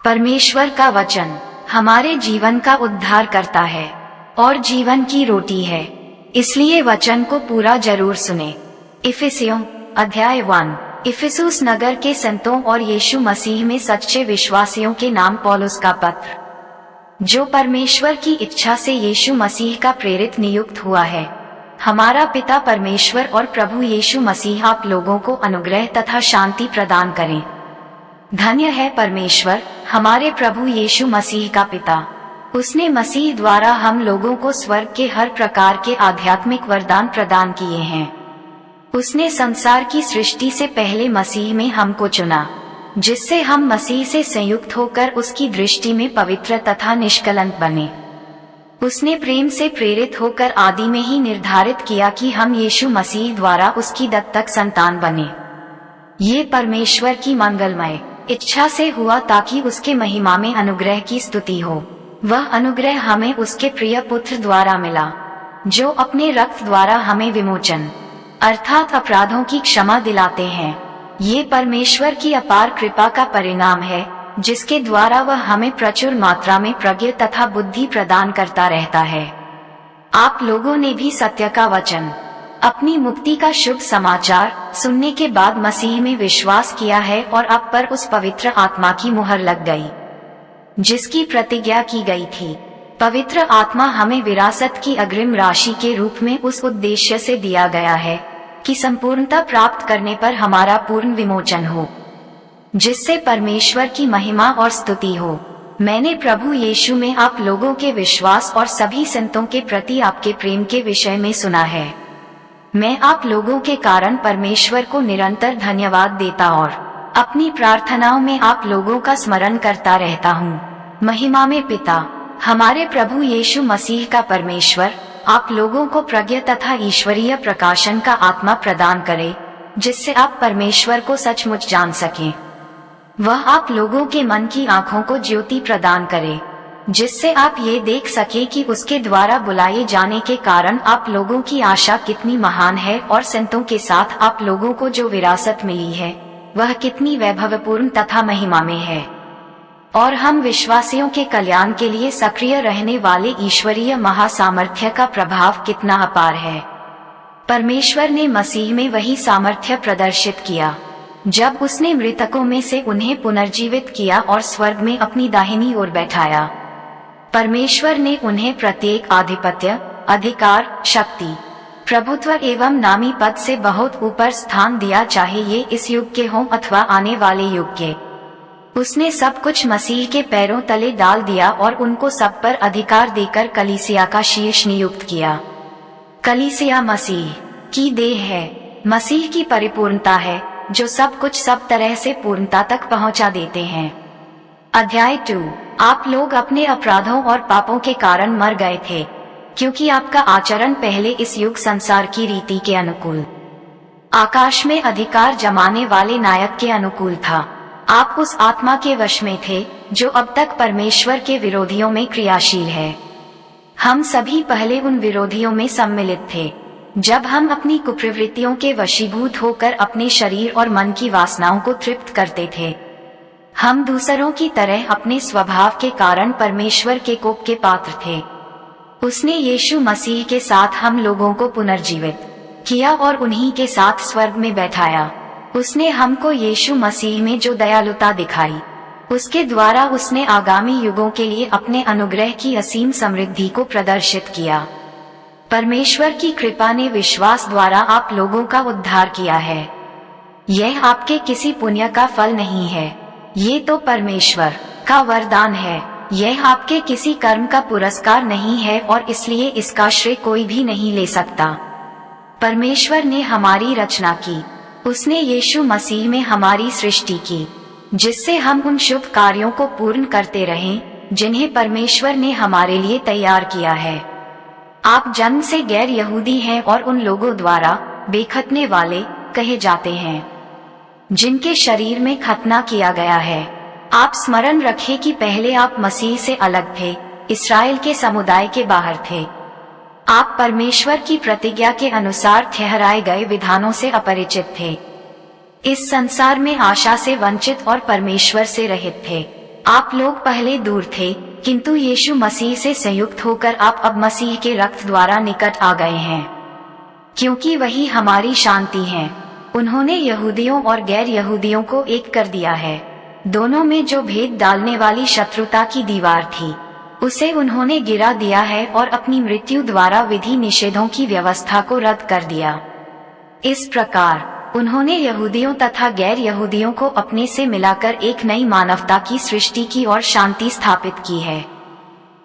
परमेश्वर का वचन हमारे जीवन का उद्धार करता है और जीवन की रोटी है, इसलिए वचन को पूरा जरूर सुने। इफिसियों अध्याय 1। इफिसुस नगर के संतों और यीशु मसीह में सच्चे विश्वासियों के नाम पौलुस का पत्र, जो परमेश्वर की इच्छा से यीशु मसीह का प्रेरित नियुक्त हुआ है। हमारा पिता परमेश्वर और प्रभु यीशु मसीह आप लोगों को अनुग्रह तथा शांति प्रदान करें। धन्य है परमेश्वर, हमारे प्रभु यीशु मसीह का पिता। उसने मसीह द्वारा हम लोगों को स्वर्ग के हर प्रकार के आध्यात्मिक वरदान प्रदान किए हैं। उसने संसार की सृष्टि से पहले मसीह में हमको चुना, जिससे हम मसीह से संयुक्त होकर उसकी दृष्टि में पवित्र तथा निष्कलंक बने। उसने प्रेम से प्रेरित होकर आदि में ही निर्धारित किया कि हम यीशु मसीह द्वारा उसकी दत्तक संतान बने। ये परमेश्वर की मंगलमय इच्छा से हुआ ताकि उसके महिमा में अनुग्रह की स्तुति हो। वह अनुग्रह हमें उसके प्रिय पुत्र द्वारा मिला, जो अपने रक्त द्वारा हमें विमोचन अर्थात अपराधों की क्षमा दिलाते हैं। ये परमेश्वर की अपार कृपा का परिणाम है, जिसके द्वारा वह हमें प्रचुर मात्रा में प्रज्ञा तथा बुद्धि प्रदान करता रहता है। आप लोगों ने भी सत्य का वचन, अपनी मुक्ति का शुभ समाचार सुनने के बाद मसीह में विश्वास किया है और अब पर उस पवित्र आत्मा की मुहर लग गई, जिसकी प्रतिज्ञा की गई थी। पवित्र आत्मा हमें विरासत की अग्रिम राशि के रूप में उस उद्देश्य से दिया गया है कि संपूर्णता प्राप्त करने पर हमारा पूर्ण विमोचन हो, जिससे परमेश्वर की महिमा और स्तुति हो। मैंने प्रभु यीशु में आप लोगों के विश्वास और सभी संतों के प्रति आपके प्रेम के विषय में सुना है। मैं आप लोगों के कारण परमेश्वर को निरंतर धन्यवाद देता और अपनी प्रार्थनाओं में आप लोगों का स्मरण करता रहता हूँ। महिमा में पिता, हमारे प्रभु यीशु मसीह का परमेश्वर आप लोगों को प्रज्ञा तथा ईश्वरीय प्रकाशन का आत्मा प्रदान करे, जिससे आप परमेश्वर को सचमुच जान सकें। वह आप लोगों के मन की आंखों को ज्योति प्रदान करे, जिससे आप ये देख सके कि उसके द्वारा बुलाए जाने के कारण आप लोगों की आशा कितनी महान है और संतों के साथ आप लोगों को जो विरासत मिली है वह कितनी वैभवपूर्ण तथा महिमा में है। और हम विश्वासियों के कल्याण के लिए सक्रिय रहने वाले ईश्वरीय महासामर्थ्य का प्रभाव कितना अपार है। परमेश्वर ने मसीह में वही सामर्थ्य प्रदर्शित किया जब उसने मृतकों में से उन्हें पुनर्जीवित किया और स्वर्ग में अपनी दाहिनी ओर बैठाया। परमेश्वर ने उन्हें प्रत्येक आधिपत्य, अधिकार, शक्ति, प्रभुत्व एवं नामी पद से बहुत ऊपर स्थान दिया, चाहे ये इस युग के हों अथवा आने वाले युग के। उसने सब कुछ मसीह के पैरों तले डाल दिया और उनको सब पर अधिकार देकर कलीसिया का शीर्ष नियुक्त किया। कलीसिया मसीह की देह है, मसीह की परिपूर्णता है, जो सब कुछ सब तरह से पूर्णता तक पहुंचा देते हैं। अध्याय 2। आप लोग अपने अपराधों और पापों के कारण मर गए थे, क्योंकि आपका आचरण पहले इस युग संसार की रीति के अनुकूल, आकाश में अधिकार जमाने वाले नायक के अनुकूल था। आप उस आत्मा के वश में थे जो अब तक परमेश्वर के विरोधियों में क्रियाशील है। हम सभी पहले उन विरोधियों में सम्मिलित थे, जब हम अपनी कुप्रवृत्तियों के वशीभूत होकर अपने शरीर और मन की वासनाओं को तृप्त करते थे। हम दूसरों की तरह अपने स्वभाव के कारण परमेश्वर के कोप के पात्र थे। उसने यीशु मसीह के साथ हम लोगों को पुनर्जीवित किया और उन्हीं के साथ स्वर्ग में बैठाया। उसने हमको यीशु मसीह में जो दयालुता दिखाई, उसके द्वारा उसने आगामी युगों के लिए अपने अनुग्रह की असीम समृद्धि को प्रदर्शित किया। परमेश्वर की कृपा ने विश्वास द्वारा आप लोगों का उद्धार किया है। यह आपके किसी पुण्य का फल नहीं है, ये तो परमेश्वर का वरदान है। यह आपके किसी कर्म का पुरस्कार नहीं है और इसलिए इसका श्रेय कोई भी नहीं ले सकता। परमेश्वर ने हमारी रचना की, उसने यीशु मसीह में हमारी सृष्टि की, जिससे हम उन शुभ कार्यों को पूर्ण करते रहें जिन्हें परमेश्वर ने हमारे लिए तैयार किया है। आप जन्म से गैर यहूदी हैं और उन लोगों द्वारा बेखतने वाले कहे जाते हैं, जिनके शरीर में खतना किया गया है। आप स्मरण रखें कि पहले आप मसीह से अलग थे, इस्राएल के समुदाय के बाहर थे। आप परमेश्वर की प्रतिज्ञा के अनुसार ठहराए गए विधानों से अपरिचित थे। इस संसार में आशा से वंचित और परमेश्वर से रहित थे। आप लोग पहले दूर थे, किंतु यीशु मसीह से संयुक्त होकर आप अब मसीह के रक्त द्वारा निकट आ गए हैं, क्योंकि वही हमारी शांति है। उन्होंने यहूदियों और गैर यहूदियों को एक कर दिया है। दोनों में जो भेद डालने वाली शत्रुता की दीवार थी, उसे उन्होंने गिरा दिया है और अपनी मृत्यु द्वारा विधि निषेधों की व्यवस्था को रद्द कर दिया। इस प्रकार उन्होंने यहूदियों तथा गैर यहूदियों को अपने से मिलाकर एक नई मानवता की सृष्टि की और शांति स्थापित की है।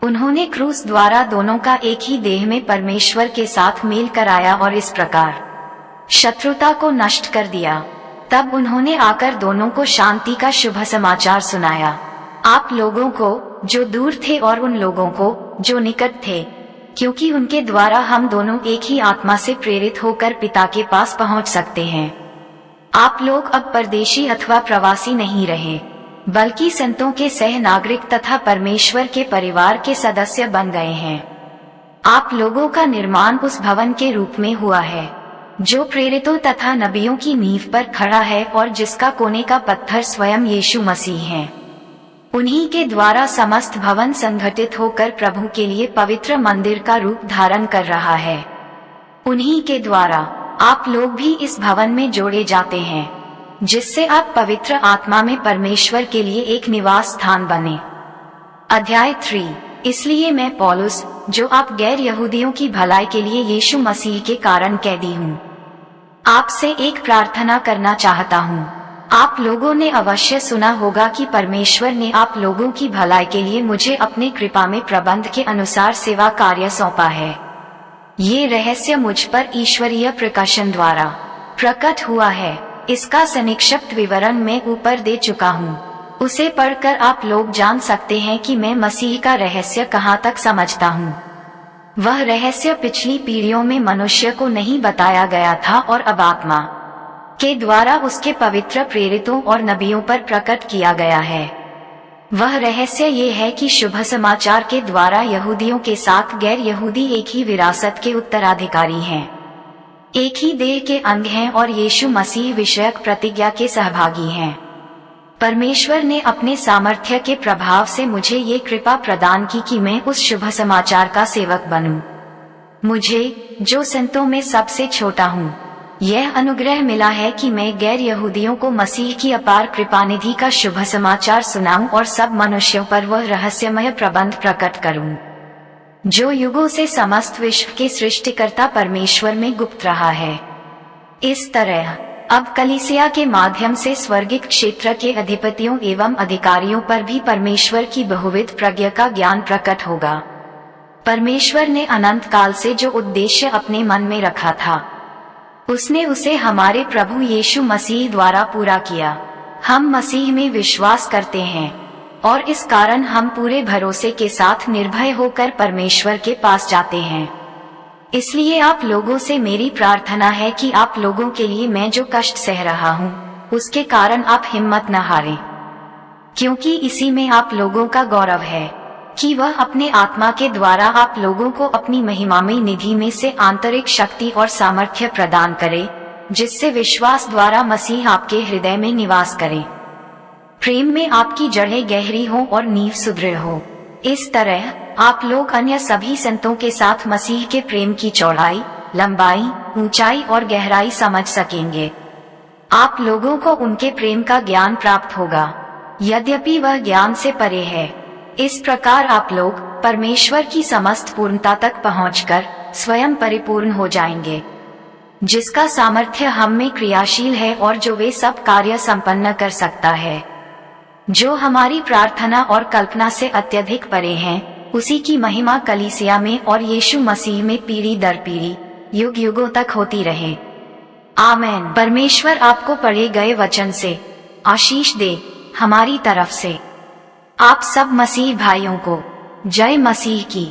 उन्होंने क्रूस द्वारा दोनों का एक ही देह में परमेश्वर के साथ मेल कराया और इस प्रकार शत्रुता को नष्ट कर दिया। तब उन्होंने आकर दोनों को शांति का शुभ समाचार सुनाया, आप लोगों को जो दूर थे और उन लोगों को जो निकट थे, क्योंकि उनके द्वारा हम दोनों एक ही आत्मा से प्रेरित होकर पिता के पास पहुंच सकते हैं। आप लोग अब परदेशी अथवा प्रवासी नहीं रहे, बल्कि संतों के सह नागरिक तथा परमेश्वर के परिवार के सदस्य बन गए हैं। आप लोगों का निर्माण उस भवन के रूप में हुआ है जो प्रेरितों तथा नबियों की नींव पर खड़ा है और जिसका कोने का पत्थर स्वयं यीशु मसीह है। उन्हीं के द्वारा समस्त भवन संगठित होकर प्रभु के लिए पवित्र मंदिर का रूप धारण कर रहा है। उन्हीं के द्वारा आप लोग भी इस भवन में जोड़े जाते हैं, जिससे आप पवित्र आत्मा में परमेश्वर के लिए एक निवास स्थान बने। अध्याय 3। इसलिए मैं पौलुस, जो आप गैर यहूदियों की भलाई के लिए यीशु मसीह के कारण कैदी हूँ, आपसे एक प्रार्थना करना चाहता हूँ। आप लोगों ने अवश्य सुना होगा कि परमेश्वर ने आप लोगों की भलाई के लिए मुझे अपने कृपा में प्रबंध के अनुसार सेवा कार्य सौंपा है। ये रहस्य मुझ पर ईश्वरीय प्रकाशन द्वारा प्रकट हुआ है। इसका संक्षिप्त विवरण मैं ऊपर दे चुका हूँ। उसे पढ़कर आप लोग जान सकते हैं कि मैं मसीह का रहस्य कहाँ तक समझता हूँ। वह रहस्य पिछली पीढ़ियों में मनुष्य को नहीं बताया गया था और अब आत्मा के द्वारा उसके पवित्र प्रेरितों और नबियों पर प्रकट किया गया है। वह रहस्य ये है कि शुभ समाचार के द्वारा यहूदियों के साथ गैर यहूदी एक ही विरासत के उत्तराधिकारी हैं, एक ही देह के अंग हैं और यीशु मसीह विषयक प्रतिज्ञा के सहभागी हैं। परमेश्वर ने अपने सामर्थ्य के प्रभाव से मुझे ये कृपा प्रदान की कि मैं उस शुभ समाचार का सेवक बनूं। मुझे, जो संतों में सबसे छोटा हूँ, यह अनुग्रह मिला है कि मैं गैर यहूदियों को मसीह की अपार कृपानिधि का शुभ समाचार सुनाऊं और सब मनुष्यों पर वह रहस्यमय प्रबंध प्रकट करूं, जो युगों से समस्त विश्व के सृष्टिकर्ता परमेश्वर में गुप्त रहा है। इस तरह अब कलीसिया के माध्यम से स्वर्गिक क्षेत्र के अधिपतियों एवं अधिकारियों पर भी परमेश्वर की बहुविध प्रज्ञा का ज्ञान प्रकट होगा। परमेश्वर ने अनंत काल से जो उद्देश्य अपने मन में रखा था, उसने उसे हमारे प्रभु यीशु मसीह द्वारा पूरा किया। हम मसीह में विश्वास करते हैं और इस कारण हम पूरे भरोसे के साथ निर्भय होकर परमेश्वर के पास जाते हैं। इसलिए आप लोगों से मेरी प्रार्थना है कि आप लोगों के लिए मैं जो कष्ट सह रहा हूँ, उसके कारण आप हिम्मत न हारें, क्योंकि इसी में आप लोगों का गौरव है कि वह अपने आत्मा के द्वारा आप लोगों को अपनी महिमामय निधि में से आंतरिक शक्ति और सामर्थ्य प्रदान करे, जिससे विश्वास द्वारा मसीह आपके हृदय में निवास करे। प्रेम में आपकी जड़ें गहरी हो और नींव सुदृढ़ हो। इस तरह आप लोग अन्य सभी संतों के साथ मसीह के प्रेम की चौड़ाई, लंबाई, ऊंचाई और गहराई समझ सकेंगे। आप लोगों को उनके प्रेम का ज्ञान प्राप्त होगा, यद्यपि वह ज्ञान से परे है। इस प्रकार आप लोग परमेश्वर की समस्त पूर्णता तक पहुंचकर स्वयं परिपूर्ण हो जाएंगे, जिसका सामर्थ्य हम में क्रियाशील है और जो वे सब कार्य संपन्न कर सकता है, जो हमारी प्रार्थना और कल्पना से अत्यधिक परे हैं। उसी की महिमा कलीसिया में और यीशु मसीह में पीढ़ी दर पीढ़ी, युग युगों तक होती रहे। आमेन। परमेश्वर आपको पढ़े गए वचन से आशीष दे। हमारी तरफ से आप सब मसीह भाइयों को जय मसीह की।